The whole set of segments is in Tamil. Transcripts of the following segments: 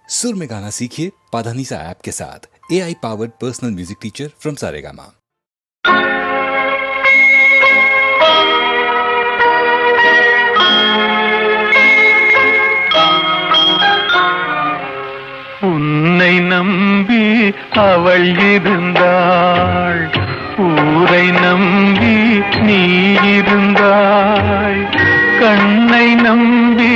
सुर में गाना सीखिए पाधानीसा ऐप के साथ। AI powered personal music teacher from Saregama. உன்னை நம்பி அவள் இருந்தாள், ஊரை நம்பி நீ இருந்தாய். கண்ணை நம்பி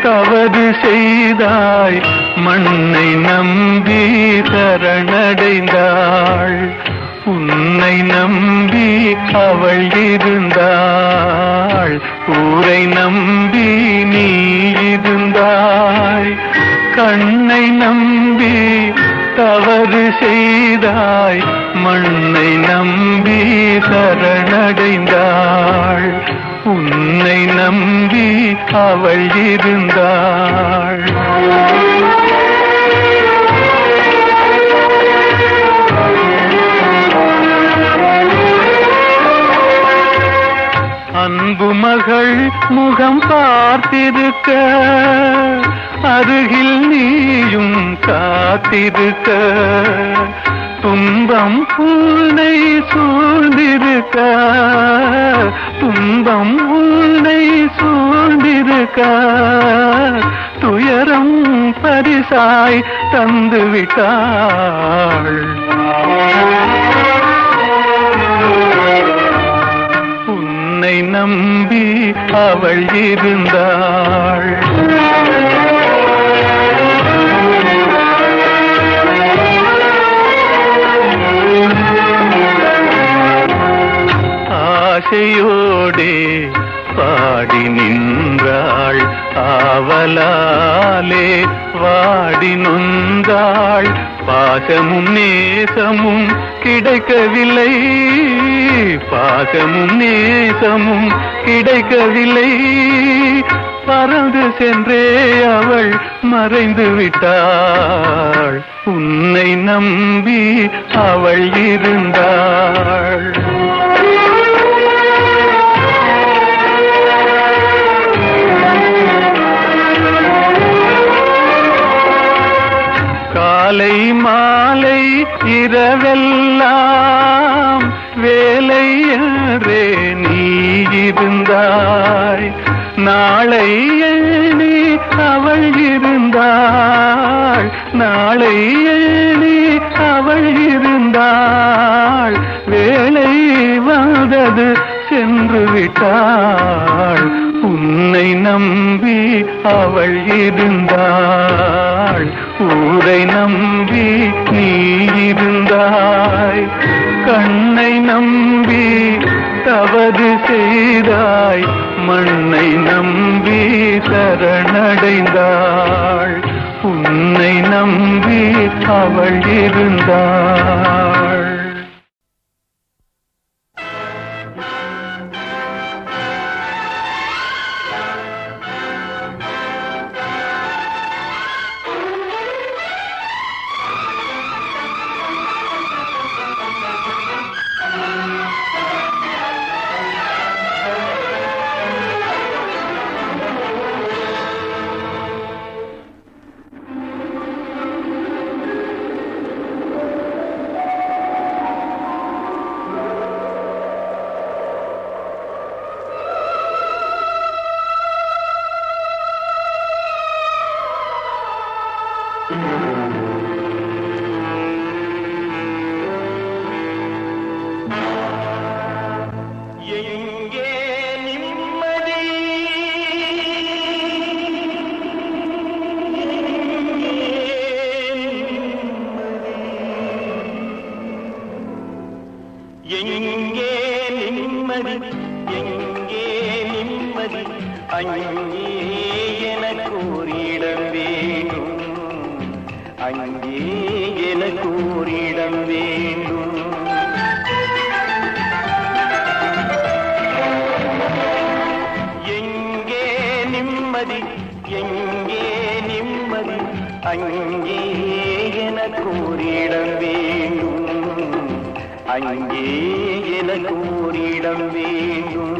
தவறு செய்தாய், மண்ணை நம்பி சரணடைந்தாள். உன்னை நம்பி அவள் இருந்தாள், ஊரை நம்பி நீ இருந்தாய். கண்ணை நம்பி தவறு செய்தாய், மண்ணை நம்பி சரணடைந்தாள். உன்னை நம்பி அவள் இருந்தாள். அன்பு மகள் முகம் பார்த்திருக்க, அருகில் நீயும் காத்திருக்க. துன்பம் உன்னை சூழ்ந்திருக்க, துன்பம் உன்னை சூழ்ந்திருக்க. துயரம் பரிசாய் தந்துவிட்டாள். உன்னை நம்பி அவள் இருந்தாள். ஆசையோடே பாடி நின்றாள், ஆவலாலே வாடி நொந்தாள். பாசமும் நேசமும் கிடைக்கவில்லை, பாசமும் நேசமும் கிடைக்கவில்லை. பறந்து சென்றே அவள் மறைந்து விட்டாள். உன்னை நம்பி அவள் இருந்தாள். காலை மாலை இரவெல்லாம் வேலை என்றே நீ இருந்தாய். நாளை எண்ணி அவள் இருந்தாள், நாளை எண்ணி அவள் இருந்தாள். வேலை வந்தது சென்று விட்டாள். உன்னை நம்பி அவள் இருந்தாள், ஊரை நம்பி நீ இருந்தாய். கண்ணை நம்பி தவறு செய்தாய், மண்ணை நம்பி சரணடைந்தாள். உன்னை நம்பி அவள் இருந்தாள். எங்கே நிம்மதி, எங்கே நிம்மதி, அங்கே எனக்கு ஒரு இடம் வேண்டும், அங்கே எனக்கு ஒரு இடம் வேண்டும். எங்கே நிம்மதி, எங்கே நிம்மதி, அங்கே எனக்கு ஒரு இடம் வேண்டும், அங்கே எனக்கு ஒரு இடம் வேண்டும்.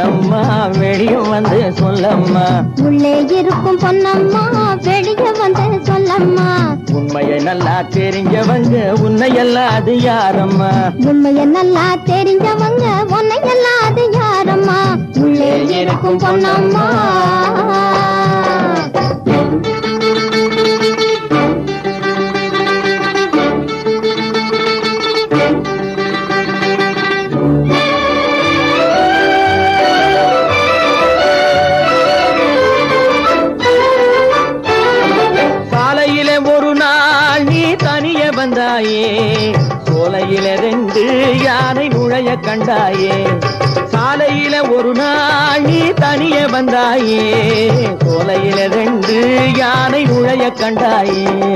பொன்னம்மா வெளியே வந்து சொல்லம்மா. உள்ளே இருக்கும் பொன்னம்மா வெளியே வந்து சொல்லம்மா. உண்மையை நல்லா தெரிஞ்சவங்க உன்னையெல்லாம் அது யாரம்மா. உண்மையை நல்லா தெரிஞ்சவங்க உன்னையெல்லாம் அது யாரம்மா. உள்ளே இருக்கும் பொன்னம்மா. வந்தாயே சோலையில 2 யானை நுழைய கண்டாயே. சாலையில ஒரு நாள் நீ தனிய வந்தாயே சோலையில 2 யானை நுழைய கண்டாயே.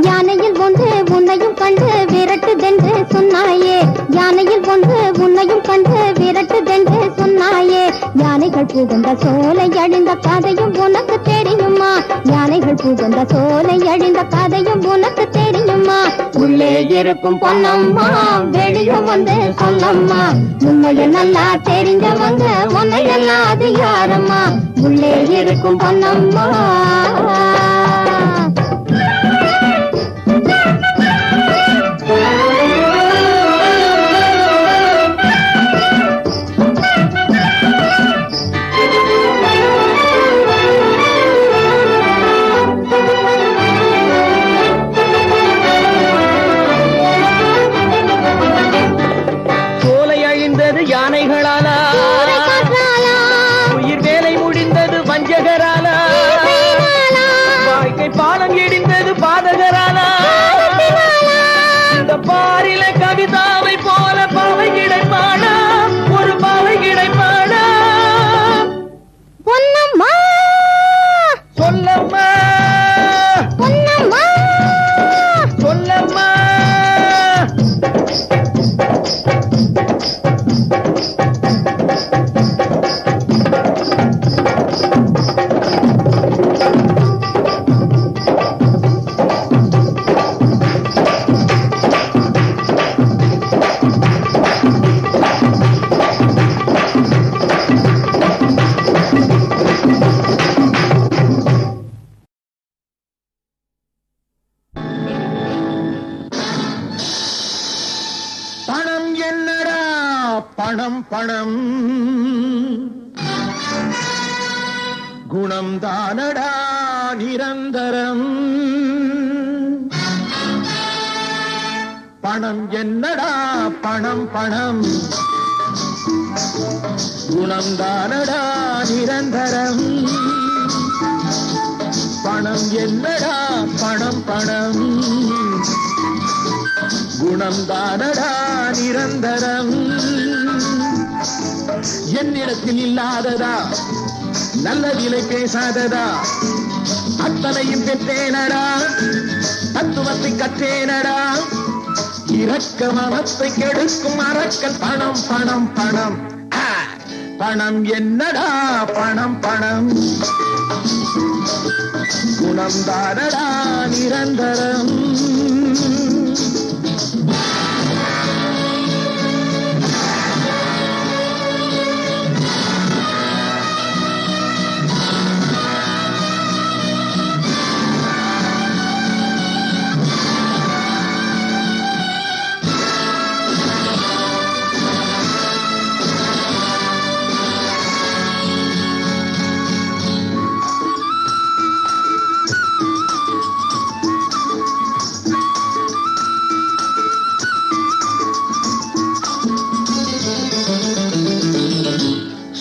யானையில் ஒன்று உன்னையும் கண்டு விரட்டுதென்று சொன்னாயே. யானையில் ஒன்று உன்னையும் கண்டு விரட்டுதென்று சொன்னாயே. யானைகள் புகுந்த சோலை அழிந்த கதையும் உனக்கு தெரியுமா. யானைகள் புகுந்த சோலை அழிந்த கதையும் உனக்கு தெரியுமா. உள்ளே இருக்கும் பொன்னம்மா வெளியே வந்து சொல்லம்மா. உண்மையை நல்லா தெரிஞ்சவங்க உன்னையெல்லாம் அது யாரம்மா. உள்ளே இருக்கும் பொன்னம்மா. யானைகளாலா உயிர் வேலை முடிந்தது வஞ்சகராலா. வாழ்க்கை பாலம் இடிந்தது பாதகராலா. இந்த பாரில கவிதாவை போல பாவை கிடைப்பாடா ஒரு பாவை கிடைப்பாடா. பொன்னம்மா சொல்லம்மா பொன்னம்மா சொல்லம்மா. பணம் என்னடா பணம் பணம் குணம் தானடா நிரந்தரம். பணம் என்னடா பணம் பணம் குணம் தானடா நிரந்தரம். பணம் என்னடா பணம் பணம் குணம் தானடா நிரந்தரம். என்னிடத்தில் இல்லாததா நல்ல விலை பேசாததா அத்தனையும் பெற்றேனடா தத்துவத்தை கற்றேனடா. இரக்க மனத்தை கெடுக்கும் அரக்கல் பணம் பணம் பணம். பணம் என்னடா பணம் பணம் குணம் தானடா நிரந்தரம்.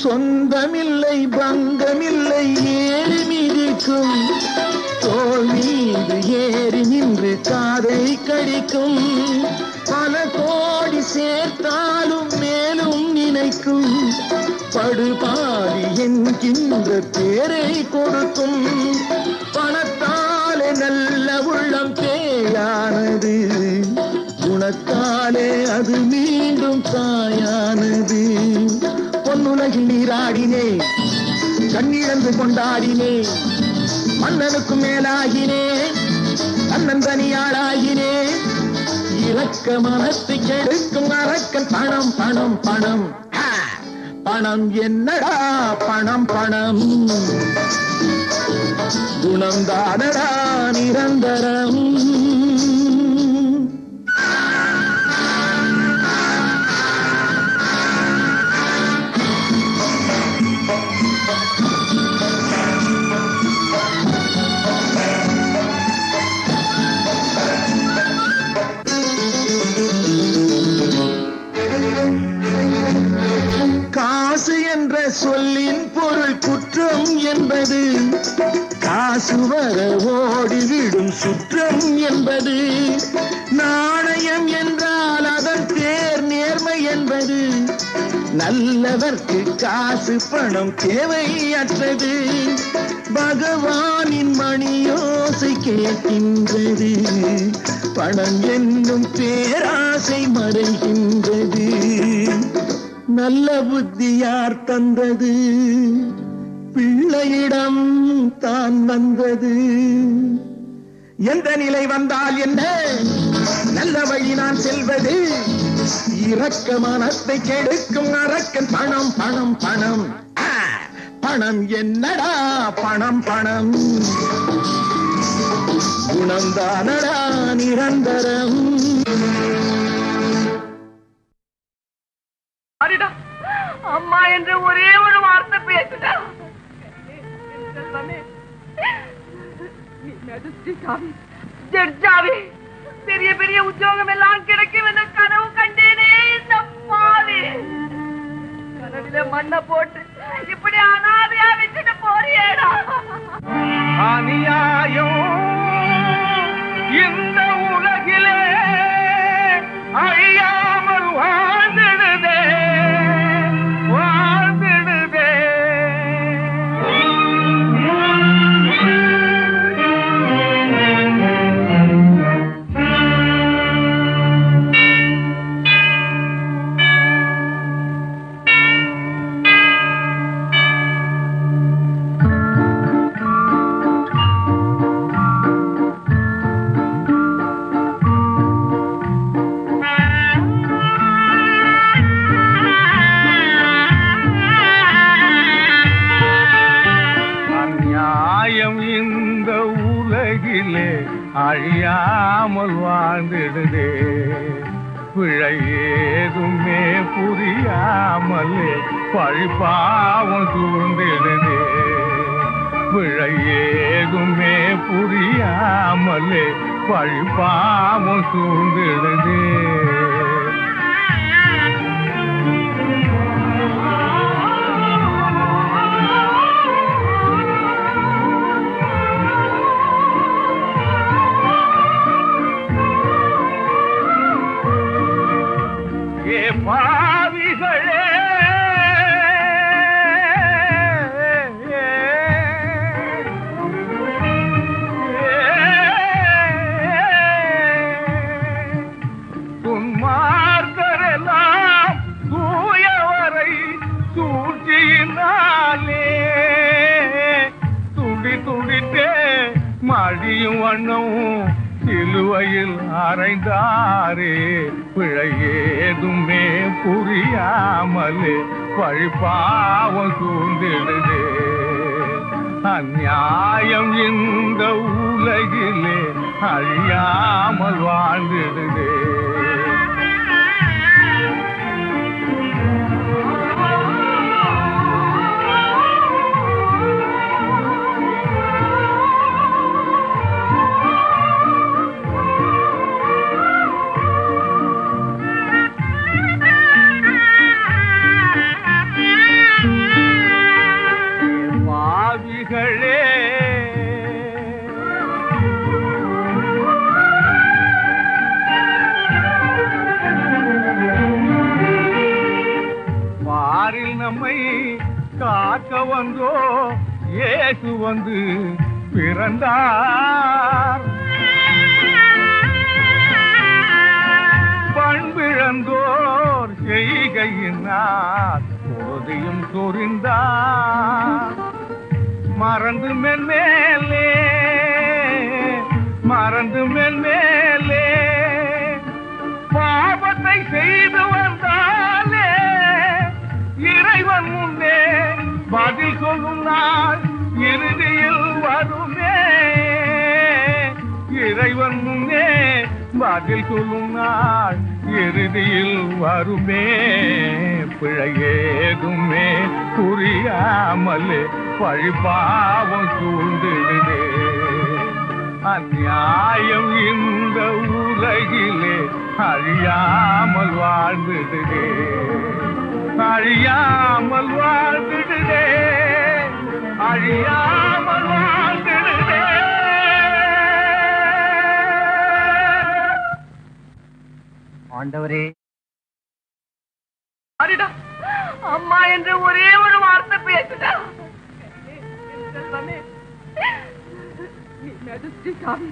சொந்தமில்லை பங்கமில்லை ஏறி மிதிக்கும் தோல் மீது ஏறி நின்று காதை கடிக்கும். பல கோடி சேர்த்தாலும் மேலும் நினைக்கும். படுபாடி என்கின்ற பேரை கொடுக்கும். பணத்தாலே நல்ல உள்ளம் பேயானது குணத்தாலே அது மீண்டும் தாயானது. பொன்னுலகில் நீராடினே கண்ணிழந்து கொண்டாடினே மன்னனுக்கு மேலாகினே தன்னன் தனியாளாகினே. இரக்க மனத்தை கெடுக்கும் அரக்கன் பணம் பணம் பணம். பணம் என்னடா பணம் பணம் குணம்தானடா நிரந்தரம். காசு என்ற சொல்லின் பொருள் குற்றம் என்பது, காசு வர ஓடிவிடும் சுற்றம் என்பது, நாணயம் என்றால் அதன் பேர் நேர்மை என்பது, நல்லவர்க்கு காசு பணம் தேவையற்றது, பகவானின் மணியோசை கேட்கின்றது, பணம் என்னும் பேராசை மறைகின்றது, நல்ல புத்தி யார் தந்தது, பிள்ளையிடம் தான் வந்தது, எந்த நிலை வந்தால் என்ன, நல்ல வழி நான் செல்வது, இரக்க மனத்தை கெடுக்கும் அரக்கன் பணம் பணம் பணம். பணம் என்னடா பணம் பணம் குணம்தானடா நிரந்தரம். அம்மா என்று ஒரே ஒரு வார்த்தை பேசிட்டா, பெரிய பெரிய உத்தியோகம் எல்லாம் கிடைக்கும் என்ற கனவு கண்டேனே. இந்த பாவி கனவில மண்ணை போட்டு இப்படி அனாதையா வச்சுட்டு போறியேடா. அநியாயம் இந்த உலகிலே அழியாமல் வாழ்ந்திடுதே வாழ்ந்திடுதே. இந்த உலகிலே அழியாமல் வாழ்ந்திடுதே, பிழை ஏதுமே புரியாமலே பழிப்பாவம் சூழ்ந்திடுதே, பிழை ஏதுமே புரியாமலே பழிப்பாவம் சூழ்ந்திடுதே. பாவிகளே துன்மார்க்கரெல்லாம் தூயவரை சூழ்ச்சியினாலே துடி துடித்தே மடியும் வண்ணம் சிலுவையில் அறைந்தாரே, பிழை ஏதுமே புரியாமலே பழிப்பாவம் சூழ்ந்திடுதே, அந்நியாயம் இந்த உலகிலே அழியாமல் வாழ்ந்திடுதே. பாரில் நம்மை காக்க வந்தோ இயேசு வந்து பிறந்தார், பண்பிழந்தோர் செய்கையினார் பொருதையும் சொரிந்தார், மறந்து மேலே பாவத்தை செய்து வந்தாலே இறைவன் சொல்லும் நாள் இறுதியில் வருமே, இறைவன் முன்னே பதில் சொல்லும் நாள் இறுதியில் வருமே. பிழையேதுமே புரியாமலே பழிபாவம் சூழ்ந்திடுதே. அந்நியாயம் இந்த உலகிலே அழியாமல் வாழ்ந்திடுதே, அழியாமல் வாழ்ந்திடுதே, அழியாமல் வாழ்ந்திடுதே. ஆண்டவரே, அரிடா, அம்மா என்று ஒரே ஒரு வார்த்தை பேசுடா. நீ மேஜிஸ்ட்ரேட்டாவே,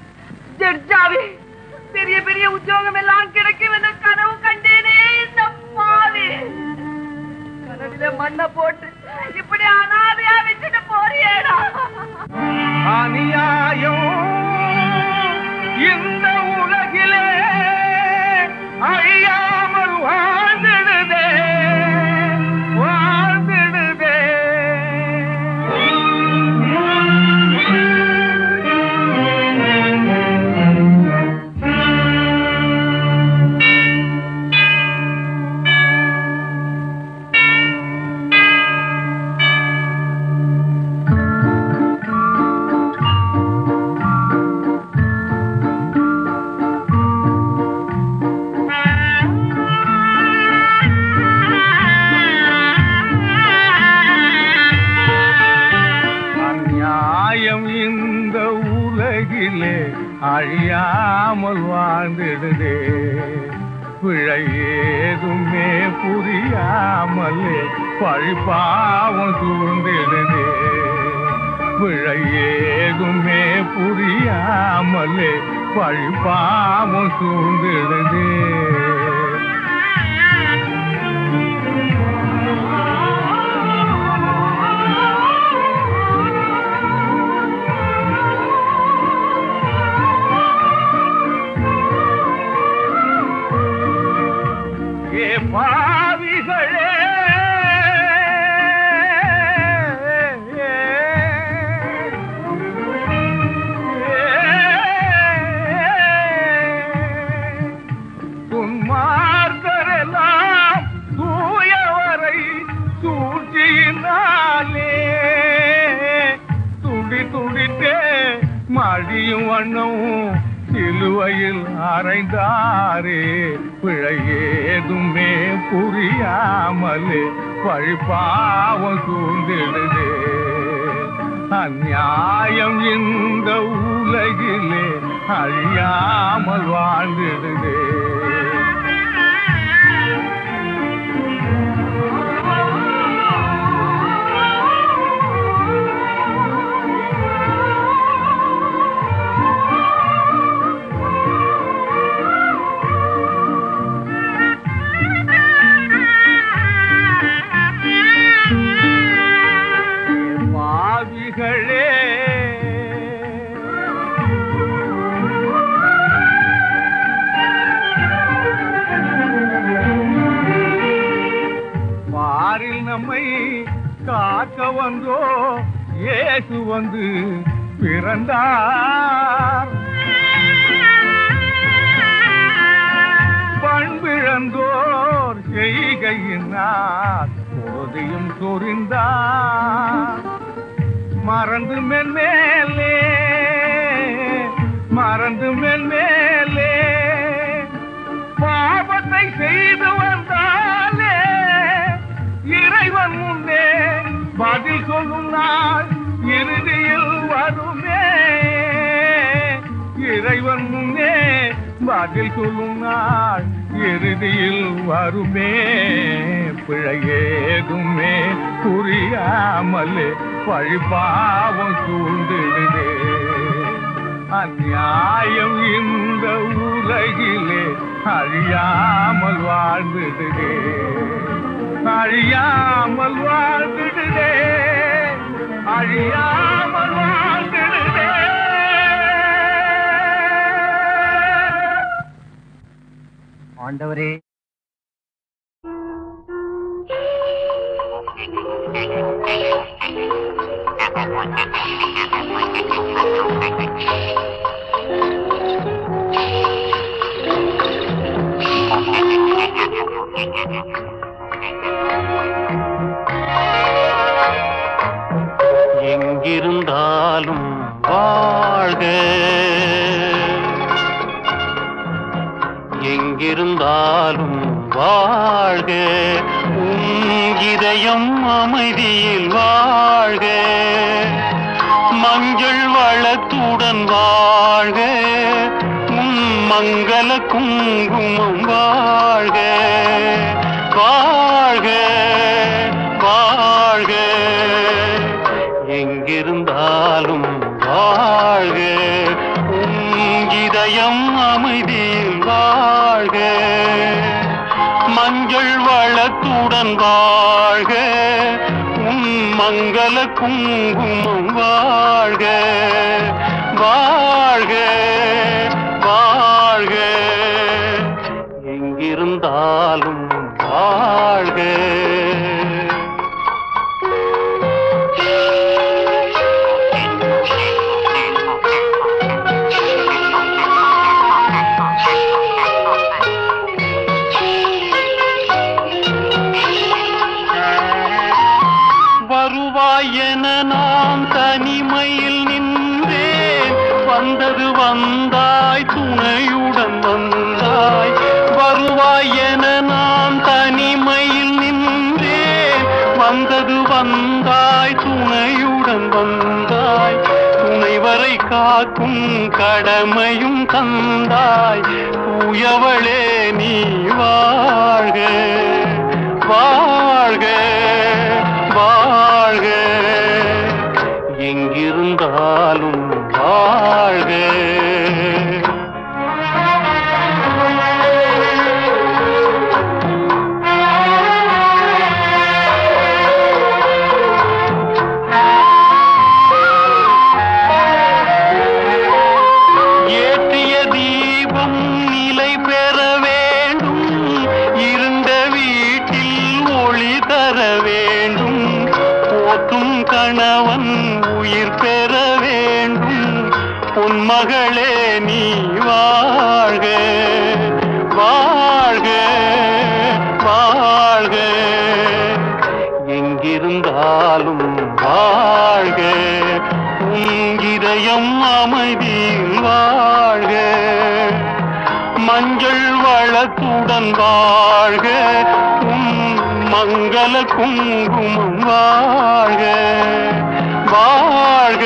ஜட்ஜாவே, பெரிய பெரிய உத்தியோகம் எல்லாம் கிடைக்கும் என்ற கனவு கண்டேனே. இந்த பாவி கனவில மண்ணை போட்டு இப்படி அனாதையா வச்சுட்டு போறியேடா. அநியாயம் இந்த உலகிலே அழியாமல் வாழ்ந்திடுதே, வாழ்ந்திடுதே. இந்த உலகிலே அழியாமல் வாழ்ந்திடுதே, பிழை ஏதுமே புரியாமலே பழிபாவம் சூழ்ந்திடுதே, பிழை ஏதுமே புரியாமலே பழிபாவம் சூழ்ந்திடுதே. பாவிகளே, துன்மார்க்கரெல்லாம் தூயவரை சூழ்ச்சியினாலே துடி துடித்தே மடியும் வண்ணம் சிலுவையில் அறைந்தாரே, பிழை ஏதுமே புரியாமலே பழிபாவம் சூழ்ந்திடுதே. அந்நியாயம் இந்த உலகிலே அழியாமல் வாழ்ந்திடுதே. பாவிகளே, பாரில் நம்மை காக்க வந்தோ இயேசு வந்து பிறந்தார். பண்பிழந்தோர் செய்கையினார் போதையும் சொரிந்தார். மறந்து மென்மேலே, மறந்து மென்மேலே பாவத்தை செய்து வந்தாலே இறைவன் முன்னே பதில் சொல்லும் நாள் இறுதியில் வருமே, இறைவன் முன்னே பதில் சொல்லும் நாள் இறுதியில் வருமே. பிழையேதுமே புரியாமலே பழிபாவம் சூழ்ந்திடுதே. அந்நியாயம் இந்த உலகிலே அழியாமல் வாழ்ந்திடுதே, அழியாமல் வாழ்ந்திடுதே, அழியாமல் வாழ்ந்திடுதே. ஆண்டவரே, Thank you. எங்கிருந்தாலும் வாழ்க, எங்கிருந்தாலும் வாழ்க, உன் இதயம் அமைதியில் வாழ்க, மஞ்சள் வளத்துடன் வாழ்க, உன் மங்கள குங்குமம் வாழ்க, வாழ்க வாழ்க, எங்கிருந்தாலும் வாழ்க, உன் இதயம் அமைதியில் வாழ்க, மஞ்சள் வளத்துடன் வாழ்க, உன் மங்கள குங்குமம் வாழ்க, வாழ்க வாழ்க, எங்கிருந்தாலும் வாழ்க. வருவாய் என நான் தனிமையில் நின்றேன், வந்தது வந்தாய் துணையுடன் வந்தாய், வருவாய் என நான் தனிமையில் நின்றேன், வந்தது வந்தாய் துணையுடன் வந்தாய், துணைவரை காக்கும் கடமையும் தந்தாய், தூயவளே நீ வாழ்க வாழ்க வாழ்க, எங்கிருந்தாலும் வாழ்க. ஏற்றிய தீபம் நிலை பெற வேண்டும், இருண்ட வீட்டில் ஒளி தர வேண்டும், போற்றும் கணவன் உயிர் பெற வேண்டும், பொன்மகளே நீ வாழ்க வாழ்க வாழ்க, எங்கிருந்தாலும் வாழ்க, உன் இதயம் அமைதியில் வாழ்க, மஞ்சள் வளத்துடன் வாழ்க, உன் மங்கள குங்குமம் வாழ்க, வாழ்க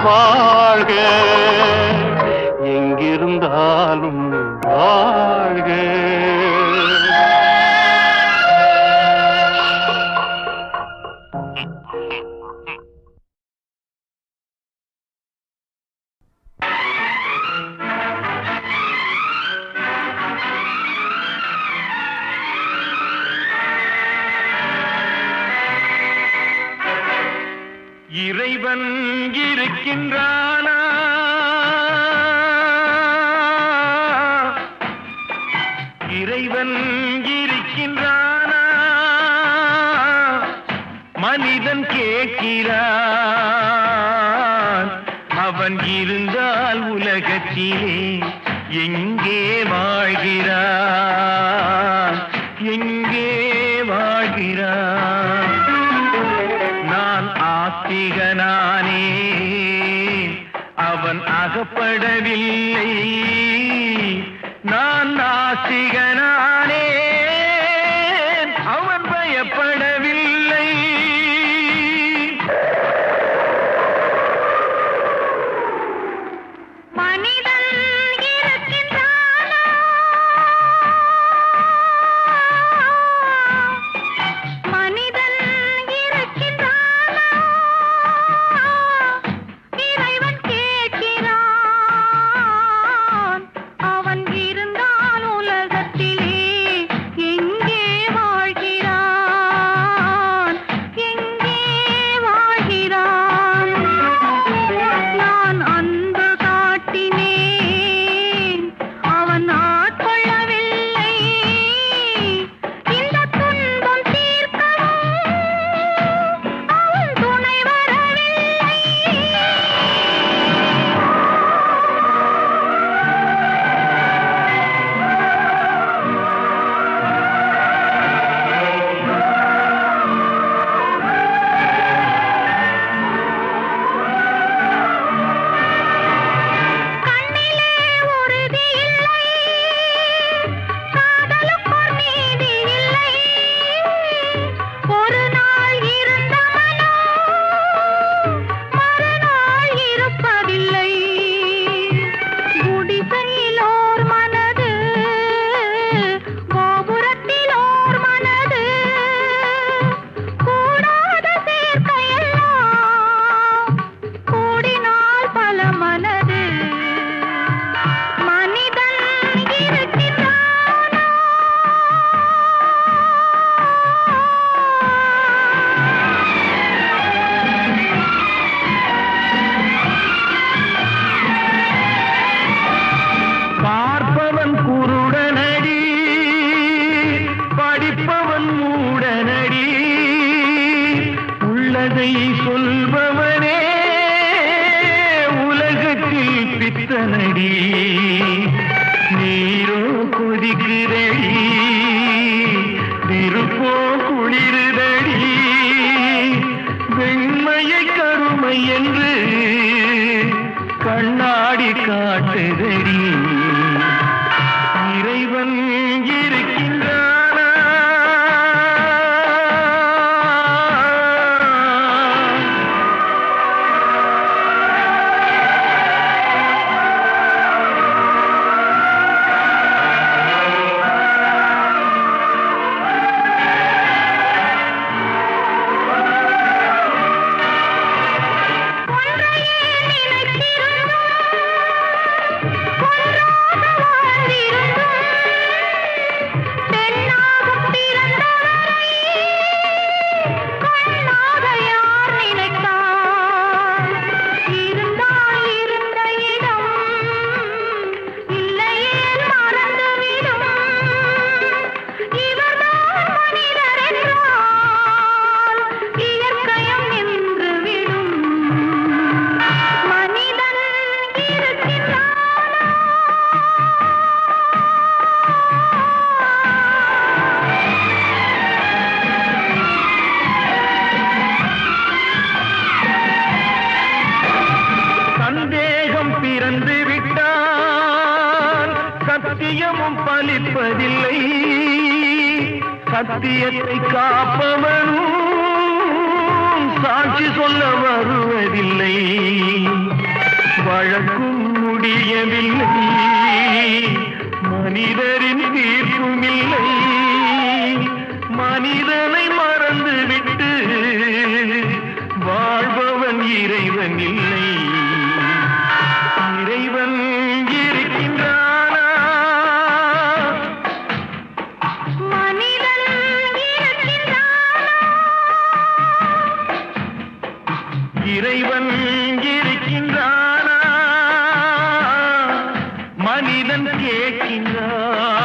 வாழ்க, எங்கிருந்தாலும் வாழ்க. இறைவன் இருக்கின்றானா, இறைவன் இருக்கின்றானா, மனிதன் கேட்கிறான், அவன் இருந்தால் உலகத்திலே எங்கே வாழ்கிறான், எங்கே வாழ்கிறான். நான் ஆத்திகனானே, அவன் அகப்படவில்லை, நான் நாஸ்திகனானே, அவன் பயப்படவில்லை. மனிதன் இருக்கின்றானா, மனிதன் இருக்கின்றானா, இறைவன் கேட்கிறான், அவன் இருந்தால் உலகத்திலே மூடி நீரோ கொதிக்குதடி திருப்போ குளிருதடி வெண்மையை கருமை என்று கண்ணாடி காட்டுதடி இறைவன் இருக்கின்றானா பிறந்து விட்டால் சத்தியமும் பலிப்பதில்லை சத்தியத்தை காப்பவனும் சாட்சி சொல்ல வருவதில்லை வழக்கும் முடியவில்லை மனிதரின் தீர்ப்பும் இல்லை மனிதனை மறந்துவிட்டு வாழ்பவன் இறைவன் இல்லை இறைவன் இருக்கின்றானா மனிதன் இருக்கின்றானா இறைவன் இருக்கின்றானா மனிதன் கேட்கின்றான்